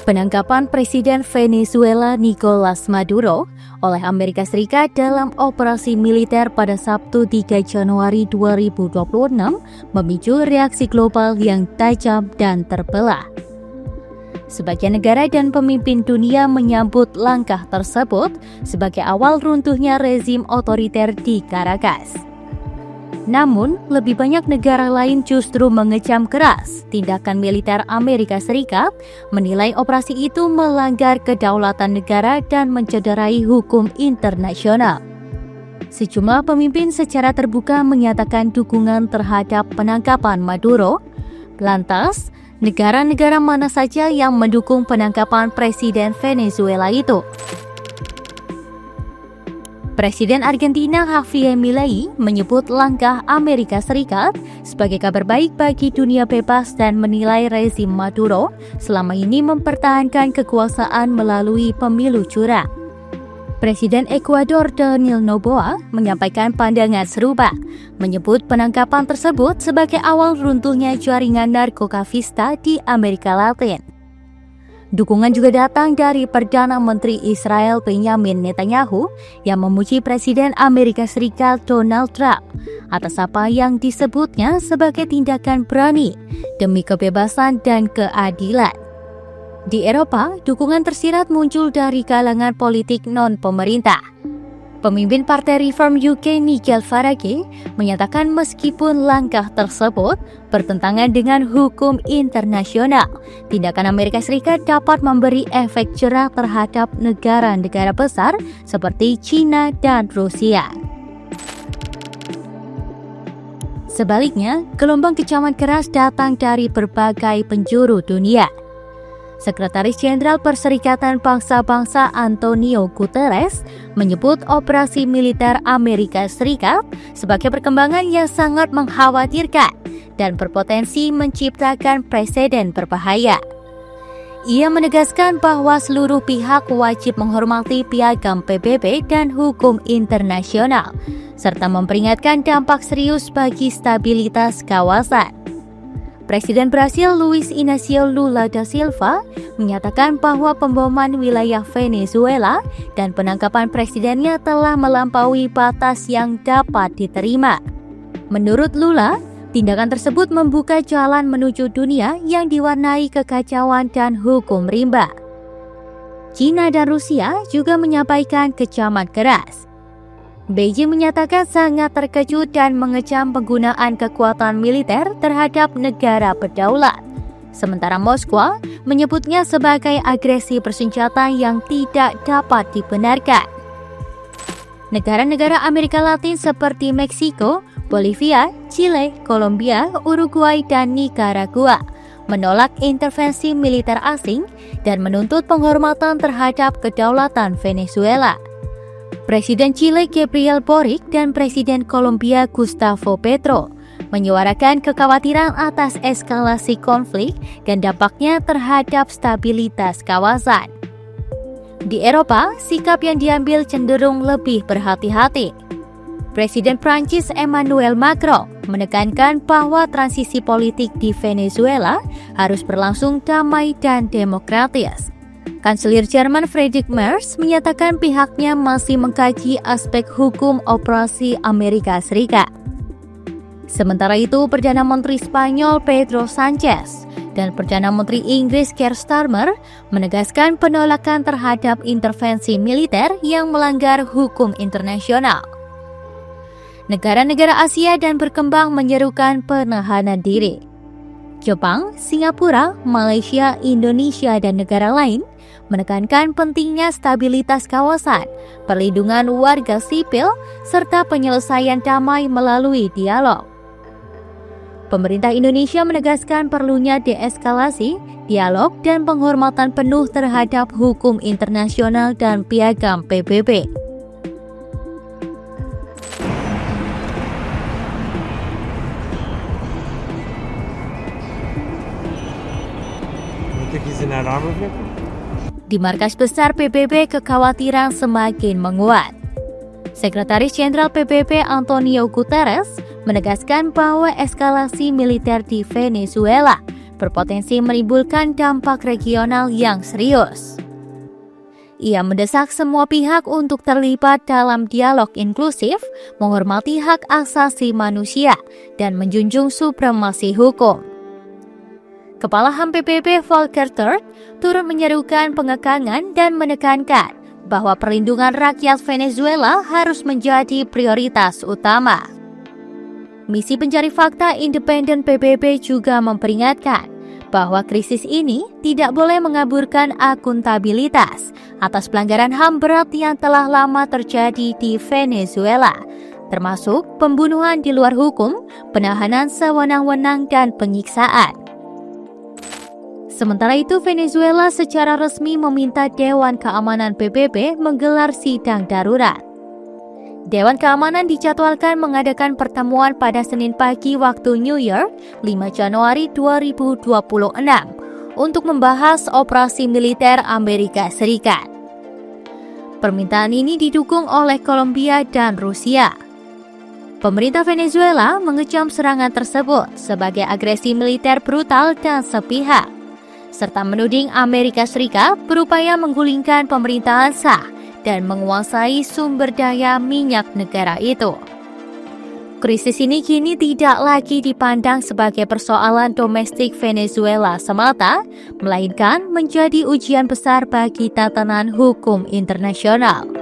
Penangkapan Presiden Venezuela Nicolas Maduro oleh Amerika Serikat dalam operasi militer pada Sabtu 3 Januari 2026 memicu reaksi global yang tajam dan terbelah. Sebagian negara dan pemimpin dunia menyambut langkah tersebut sebagai awal runtuhnya rezim otoriter di Caracas. Namun, lebih banyak negara lain justru mengecam keras tindakan militer Amerika Serikat, menilai operasi itu melanggar kedaulatan negara dan mencederai hukum internasional. Sejumlah pemimpin secara terbuka menyatakan dukungan terhadap penangkapan Maduro. Lantas, negara-negara mana saja yang mendukung penangkapan Presiden Venezuela itu? Presiden Argentina Javier Milei menyebut langkah Amerika Serikat sebagai kabar baik bagi dunia bebas dan menilai rezim Maduro selama ini mempertahankan kekuasaan melalui pemilu curang. Presiden Ekuador Daniel Noboa menyampaikan pandangan serupa, menyebut penangkapan tersebut sebagai awal runtuhnya jaringan narkotikavista di Amerika Latin. Dukungan juga datang dari Perdana Menteri Israel Benjamin Netanyahu yang memuji Presiden Amerika Serikat Donald Trump atas apa yang disebutnya sebagai tindakan berani demi kebebasan dan keadilan. Di Eropa, dukungan tersirat muncul dari kalangan politik non-pemerintah. Pemimpin Partai Reform UK Nigel Farage menyatakan meskipun langkah tersebut bertentangan dengan hukum internasional, tindakan Amerika Serikat dapat memberi efek jerah terhadap negara-negara besar seperti China dan Rusia. Sebaliknya, gelombang kecaman keras datang dari berbagai penjuru dunia. Sekretaris Jenderal Perserikatan Bangsa-Bangsa Antonio Guterres menyebut operasi militer Amerika Serikat sebagai perkembangan yang sangat mengkhawatirkan dan berpotensi menciptakan preseden berbahaya. Ia menegaskan bahwa seluruh pihak wajib menghormati piagam PBB dan hukum internasional, serta memperingatkan dampak serius bagi stabilitas kawasan. Presiden Brasil Luiz Inácio Lula da Silva menyatakan bahwa pemboman wilayah Venezuela dan penangkapan presidennya telah melampaui batas yang dapat diterima. Menurut Lula, tindakan tersebut membuka jalan menuju dunia yang diwarnai kekacauan dan hukum rimba. China dan Rusia juga menyampaikan kecaman keras. Beijing menyatakan sangat terkejut dan mengecam penggunaan kekuatan militer terhadap negara berdaulat. Sementara Moskwa menyebutnya sebagai agresi bersenjata yang tidak dapat dibenarkan. Negara-negara Amerika Latin seperti Meksiko, Bolivia, Chile, Kolombia, Uruguay, dan Nicaragua menolak intervensi militer asing dan menuntut penghormatan terhadap kedaulatan Venezuela. Presiden Chile Gabriel Boric dan Presiden Kolombia Gustavo Petro menyuarakan kekhawatiran atas eskalasi konflik dan dampaknya terhadap stabilitas kawasan. Di Eropa, sikap yang diambil cenderung lebih berhati-hati. Presiden Prancis Emmanuel Macron menekankan bahwa transisi politik di Venezuela harus berlangsung damai dan demokratis. Kanselir Jerman Friedrich Merz menyatakan pihaknya masih mengkaji aspek hukum operasi Amerika Serikat. Sementara itu, Perdana Menteri Spanyol Pedro Sanchez dan Perdana Menteri Inggris Keir Starmer menegaskan penolakan terhadap intervensi militer yang melanggar hukum internasional. Negara-negara Asia dan berkembang menyerukan penahanan diri. Jepang, Singapura, Malaysia, Indonesia, dan negara lain menekankan pentingnya stabilitas kawasan, perlindungan warga sipil, serta penyelesaian damai melalui dialog. Pemerintah Indonesia menegaskan perlunya deeskalasi, dialog, dan penghormatan penuh terhadap hukum internasional dan piagam PBB. Di markas besar PBB, kekhawatiran semakin menguat. Sekretaris Jenderal PBB Antonio Guterres menegaskan bahwa eskalasi militer di Venezuela berpotensi menimbulkan dampak regional yang serius. Ia mendesak semua pihak untuk terlibat dalam dialog inklusif, menghormati hak asasi manusia, dan menjunjung supremasi hukum. Kepala HAM PBB Volker Turk turut menyerukan pengekangan dan menekankan bahwa perlindungan rakyat Venezuela harus menjadi prioritas utama. Misi pencari fakta independen PBB juga memperingatkan bahwa krisis ini tidak boleh mengaburkan akuntabilitas atas pelanggaran HAM berat yang telah lama terjadi di Venezuela, termasuk pembunuhan di luar hukum, penahanan sewenang-wenang, dan penyiksaan. Sementara itu, Venezuela secara resmi meminta Dewan Keamanan PBB menggelar sidang darurat. Dewan Keamanan dijadwalkan mengadakan pertemuan pada Senin pagi waktu New York, 5 Januari 2026, untuk membahas operasi militer Amerika Serikat. Permintaan ini didukung oleh Kolombia dan Rusia. Pemerintah Venezuela mengecam serangan tersebut sebagai agresi militer brutal dan sepihak, serta menuding Amerika Serikat berupaya menggulingkan pemerintahan sah dan menguasai sumber daya minyak negara itu. Krisis ini kini tidak lagi dipandang sebagai persoalan domestik Venezuela semata, melainkan menjadi ujian besar bagi tatanan hukum internasional.